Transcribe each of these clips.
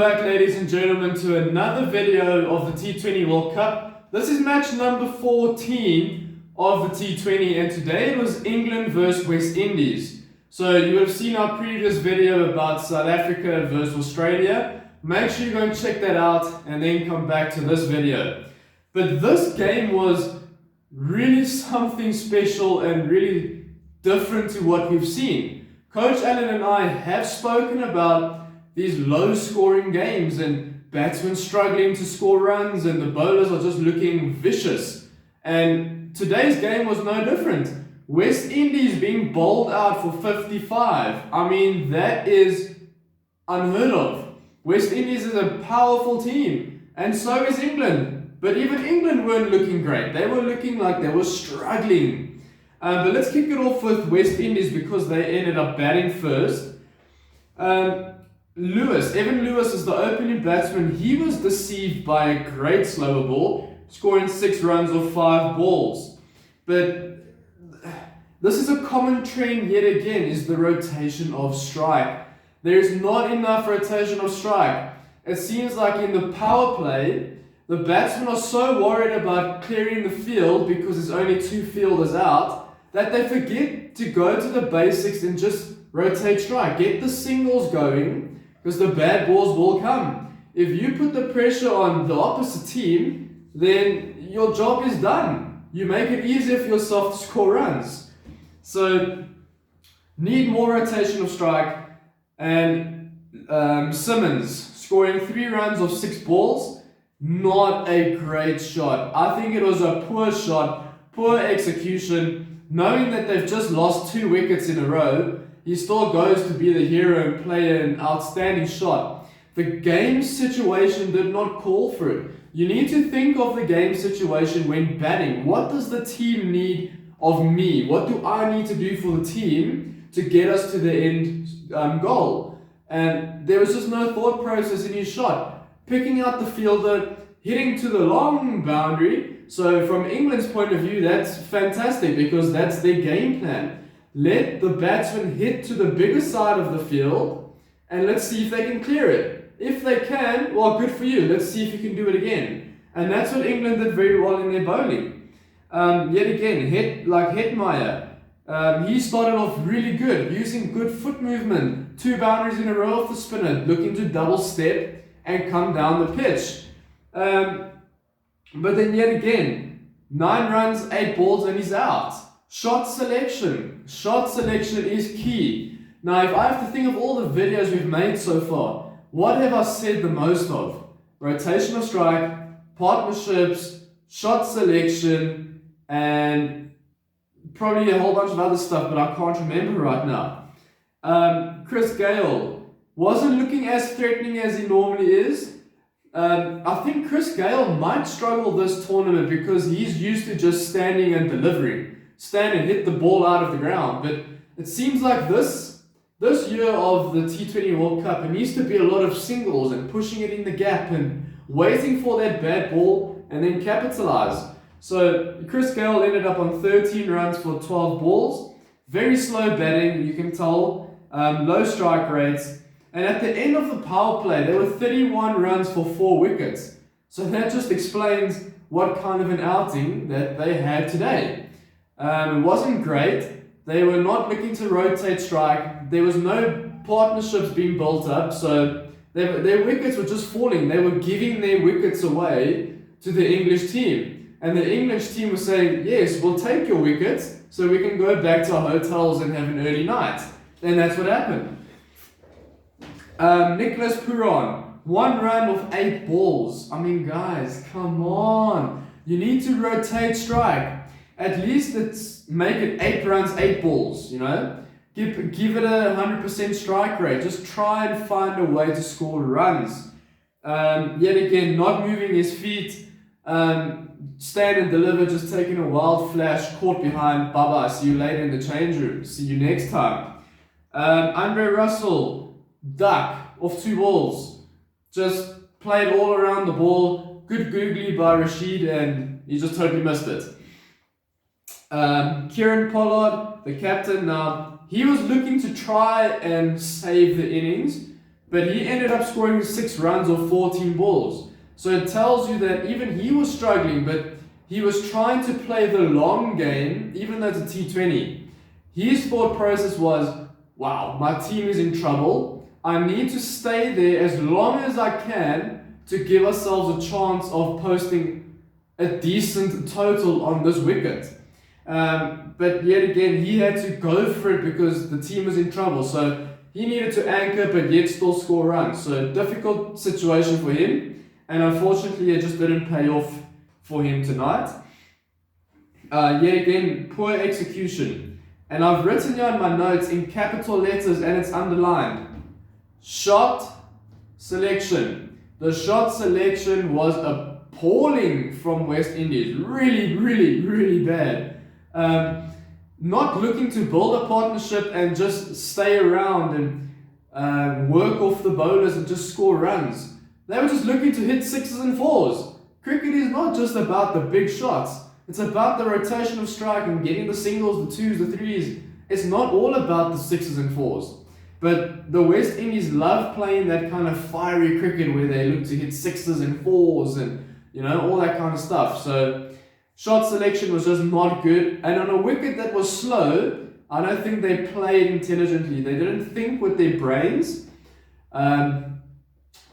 back, ladies and gentlemen, to another video of the T20 World Cup. This is match number 14 of the T20, and today it was England versus West Indies. So you would have seen our previous video about South Africa versus Australia. Make sure you go and check that out and then come back to this video. But this game was really something special and really different to what we've seen. Coach Alan and I have spoken about these low scoring games and batsmen struggling to score runs and the bowlers are just looking vicious. And today's game was no different. West Indies being bowled out for 55. I mean, that is unheard of. West Indies is a powerful team, and so is England. But even England weren't looking great. They were looking like they were struggling. But let's kick it off with West Indies because they ended up batting first. Evan Lewis is the opening batsman. He was deceived by a great slower ball, scoring 6 runs off 5 balls. But this is a common trend yet again, is the rotation of strike. There is not enough rotation of strike. It seems like in the power play, the batsmen are so worried about clearing the field because there's only 2 fielders out that they forget to go to the basics and just rotate strike. Get the singles going, because the bad balls will come. If you put the pressure on the opposite team, then your job is done. You make it easier for yourself to score runs. So, need more rotation of strike. And Simmons scoring 3 runs off 6 balls, not a great shot. I think it was a poor shot, poor execution. Knowing that they've just lost 2 wickets in a row, he still goes to be the hero and play an outstanding shot. The game situation did not call for it. You need to think of the game situation when batting. What does the team need of me? What do I need to do for the team to get us to the end goal? And there was just no thought process in his shot. Picking out the fielder, hitting to the long boundary. So from England's point of view, that's fantastic because that's their game plan. Let the batsman hit to the bigger side of the field and let's see if they can clear it. If they can, well, good for you. Let's see if you can do it again. And that's what England did very well in their bowling. Yet again, Hetmeyer, he started off really good, using good foot movement. 2 boundaries in a row off the spinner, looking to double step and come down the pitch. But then yet again, 9 runs, 8 balls and he's out. Shot selection is key. Now, if I have to think of all the videos we've made so far, what have I said the most of? Rotation of strike, partnerships, shot selection, and probably a whole bunch of other stuff, but I can't remember right now. Chris Gayle wasn't looking as threatening as he normally is. I think Chris Gayle might struggle this tournament because he's used to just standing and delivering. Stand and hit the ball out of the ground. But it seems like this year of the T20 World Cup, it needs to be a lot of singles and pushing it in the gap and waiting for that bad ball and then capitalize. So Chris Gayle ended up on 13 runs for 12 balls. Very slow batting, you can tell. Low strike rates. And at the end of the power play, there were 31 runs for 4 wickets. So that just explains what kind of an outing that they had today. It wasn't great. They were not looking to rotate strike. There was no partnerships being built up. So their wickets were just falling. They were giving their wickets away to the English team. And the English team was saying, yes, we'll take your wickets so we can go back to our hotels and have an early night. And that's what happened. Nicholas Puran, 1 run of 8 balls. I mean, guys, come on. You need to rotate strike. At least make it 8 runs, 8 balls, you know. Give it a 100% strike rate. Just try and find a way to score runs. Yet again, not moving his feet. Stand and deliver, just taking a wild flash, caught behind. Bye-bye, see you later in the change room. See you next time. Andre Russell, duck off 2 balls. Just played all around the ball. Good googly by Rashid and he just totally missed it. Kieran Pollard, the captain, now he was looking to try and save the innings, but he ended up scoring 6 runs off 14 balls. So it tells you that even he was struggling, but he was trying to play the long game, even though it's a T20. His thought process was, wow, my team is in trouble. I need to stay there as long as I can to give ourselves a chance of posting a decent total on this wicket. But yet again, he had to go for it because the team was in trouble. So he needed to anchor, but yet still score runs. So difficult situation for him. And unfortunately, it just didn't pay off for him tonight. Yet again, poor execution. And I've written here in my notes in capital letters and it's underlined. Shot selection. The shot selection was appalling from West Indies. Really, really, really bad. Not looking to build a partnership and just stay around and work off the bowlers and just score runs. They were just looking to hit 6s and 4s. Cricket is not just about the big shots. It's about the rotation of strike and getting the singles, the 2s, the 3s. It's not all about the 6s and 4s. But the West Indies love playing that kind of fiery cricket where they look to hit 6s and 4s and, all that kind of stuff. So shot selection was just not good. And on a wicket that was slow, I don't think they played intelligently. They didn't think with their brains.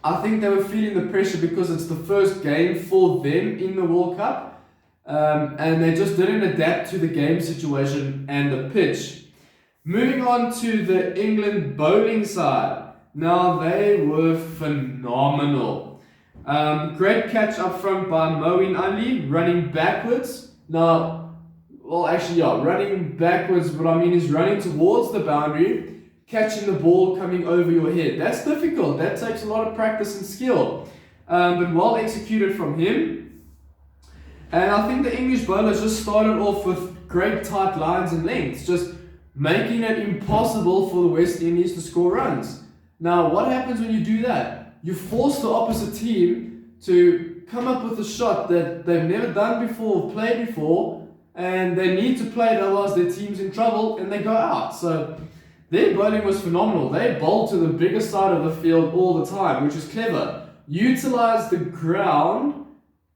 I think they were feeling the pressure because it's the first game for them in the World Cup. And they just didn't adapt to the game situation and the pitch. Moving on to the England bowling side. Now, they were phenomenal. Great catch up front by Moeen Ali, running backwards. Running backwards, what I mean is running towards the boundary, catching the ball coming over your head. That's difficult. That takes a lot of practice and skill. But well executed from him. And I think the English bowlers just started off with great tight lines and lengths, just making it impossible for the West Indies to score runs. Now, what happens when you do that? You force the opposite team to come up with a shot that they've never done before, played before, and they need to play it, otherwise their team's in trouble and they go out. So their bowling was phenomenal. They bowled to the bigger side of the field all the time, which is clever. Utilize the ground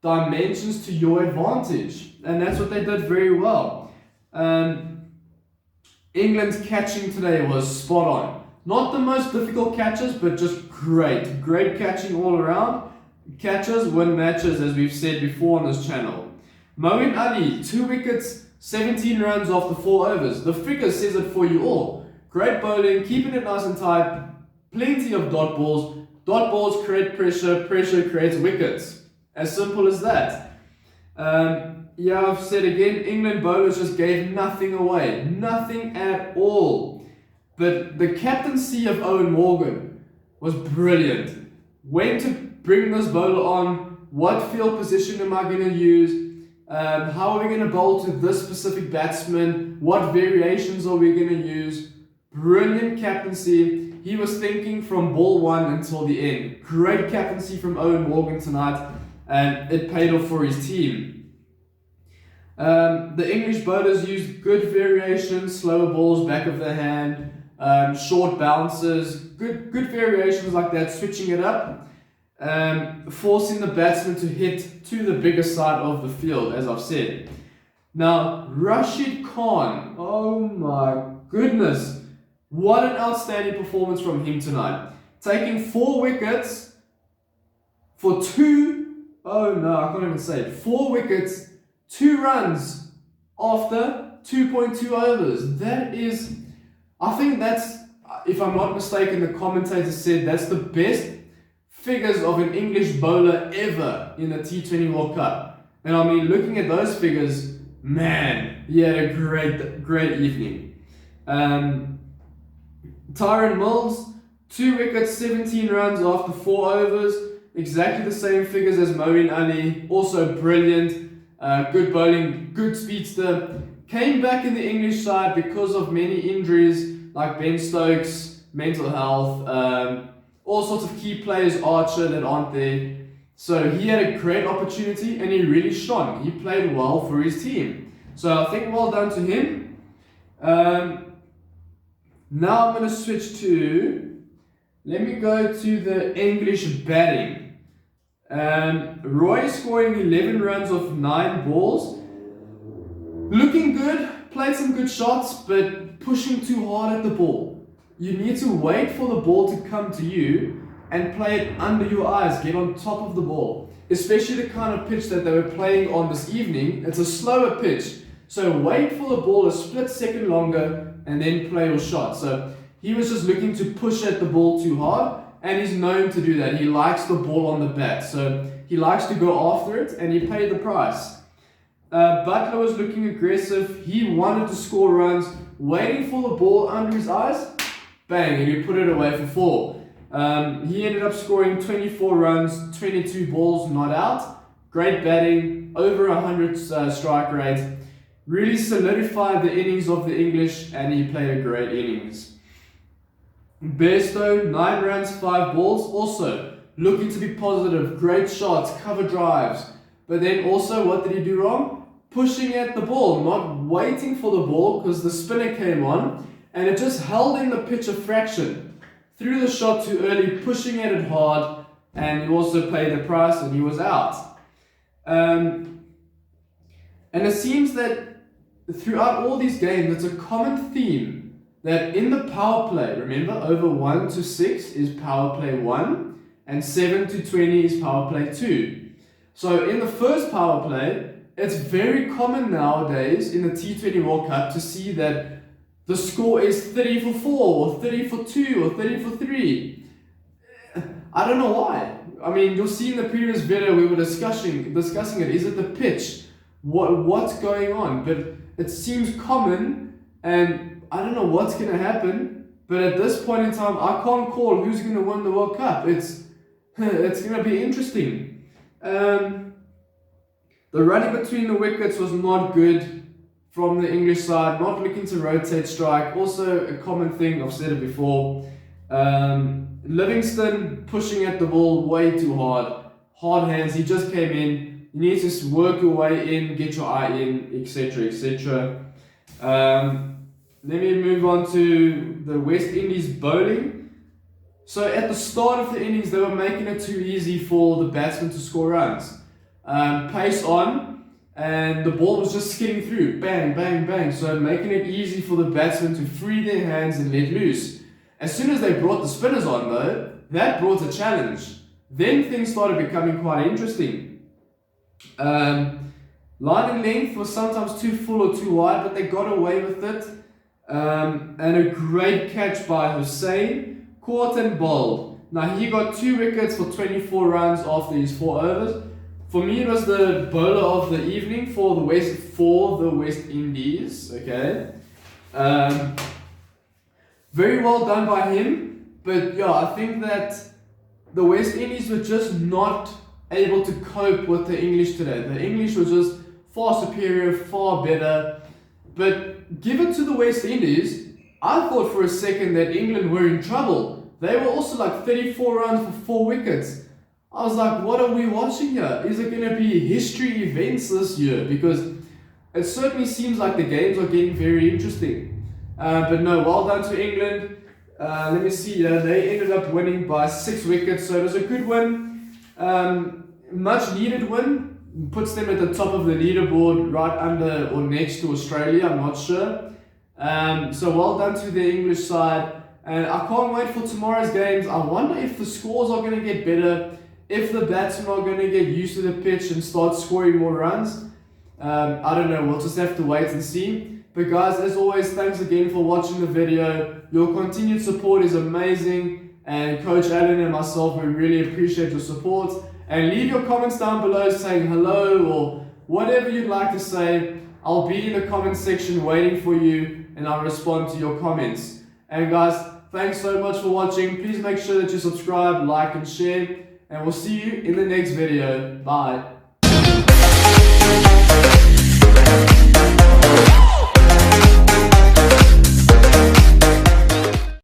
dimensions to your advantage, and that's what they did very well. England's catching today was spot on. Not the most difficult catches, but just great. Great catching all around. Catches win matches, as we've said before on this channel. Moeen Ali, 2 wickets, 17 runs after 4 overs. The figure says it for you all. Great bowling, keeping it nice and tight. Plenty of dot balls. Dot balls create pressure. Pressure creates wickets. As simple as that. I've said again, England bowlers just gave nothing away. Nothing at all. But the captaincy of Eoin Morgan was brilliant. When to bring this bowler on, what field position am I going to use, how are we going to bowl to this specific batsman, what variations are we going to use. Brilliant captaincy. He was thinking from ball 1 until the end. Great captaincy from Eoin Morgan tonight, and it paid off for his team. The English bowlers used good variations, slower balls, back of the hand, short bounces, good variations like that, switching it up, forcing the batsman to hit to the bigger side of the field, as I've said. Now, Rashid Khan, oh my goodness, what an outstanding performance from him tonight. Taking 4 wickets for 4 wickets, 2 runs after 2.2 overs. That is, I think that's, if I'm not mistaken, the commentator said that's the best figures of an English bowler ever in the T20 World Cup. And I mean, looking at those figures, man, he had a great evening. Tyrone Mills, 2 wickets, 17 runs after 4 overs. Exactly the same figures as Moeen Ali. Also brilliant. Good bowling, good speedster. Came back in the English side because of many injuries like Ben Stokes, mental health, all sorts of key players, Archer, that aren't there. So he had a great opportunity and he really shone. He played well for his team. So I think well done to him. Now I'm going to switch to let me go to the English batting. Roy scoring 11 runs off 9 balls. Looking good, played some good shots, but pushing too hard at the ball. You need to wait for the ball to come to you and play it under your eyes, get on top of the ball. Especially the kind of pitch that they were playing on this evening. It's a slower pitch. So wait for the ball a split second longer and then play your shot. So he was just looking to push at the ball too hard, and he's known to do that. He likes the ball on the bat. So he likes to go after it, and he paid the price. Buttler was looking aggressive. He wanted to score runs, waiting for the ball under his eyes. Bang, and he put it away for 4. He ended up scoring 24 runs, 22 balls not out. Great batting, over 100 strike rate. Really solidified the innings of the English, and he played a great innings. Bairstow, 9 runs, 5 balls. Also looking to be positive. Great shots, cover drives. But then also, what did he do wrong? Pushing at the ball, not waiting for the ball because the spinner came on and it just held in the pitch a fraction. Threw the shot too early, pushing at it hard, and he also paid the price and he was out. And it seems that throughout all these games, it's a common theme that in the power play, remember, over 1 to 6 is power play 1 and 7 to 20 is power play 2. So in the first power play, it's very common nowadays in the T20 World Cup to see that the score is 30 for 4 or 30 for 2 or 30 for 3. I don't know why. I mean, you'll see in the previous video we were discussing it. Is it the pitch? What's going on? But it seems common, and I don't know what's going to happen. But at this point in time, I can't call who's going to win the World Cup. It's going to be interesting. The running between the wickets was not good from the English side, not looking to rotate strike. Also a common thing, I've said it before. Livingston pushing at the ball way too hard. Hard hands, he just came in. You need to work your way in, get your eye in, etc, etc. Let me move on to the West Indies bowling. So at the start of the innings, they were making it too easy for the batsmen to score runs. Pace on, and the ball was just skidding through, bang, bang, bang. So making it easy for the batsmen to free their hands and let loose. As soon as they brought the spinners on though, that brought a challenge. Then things started becoming quite interesting. Line and length was sometimes too full or too wide, but they got away with it. And a great catch by Hosein, caught and bowled. Now he got 2 wickets for 24 runs after his 4 overs. For me, it was the bowler of the evening for the West Indies. Okay, very well done by him. But yeah, I think that the West Indies were just not able to cope with the English today. The English were just far superior, far better. But given to the West Indies, I thought for a second that England were in trouble. They were also like 34 runs for 4 wickets. I was like, what are we watching here? Is it going to be history events this year? Because it certainly seems like the games are getting very interesting. But no, well done to England. Let me see, they ended up winning by 6 wickets, so it was a good win. Much needed win. Puts them at the top of the leaderboard, right under or next to Australia, I'm not sure. So well done to the English side. And I can't wait for tomorrow's games. I wonder if the scores are going to get better. If the batsmen are going to get used to the pitch and start scoring more runs. I don't know, we'll just have to wait and see. But guys, as always, thanks again for watching the video. Your continued support is amazing. And Coach Alan and myself, we really appreciate your support. And leave your comments down below saying hello or whatever you'd like to say. I'll be in the comment section waiting for you and I'll respond to your comments. And guys, thanks so much for watching. Please make sure that you subscribe, like and share. And we'll see you in the next video. Bye.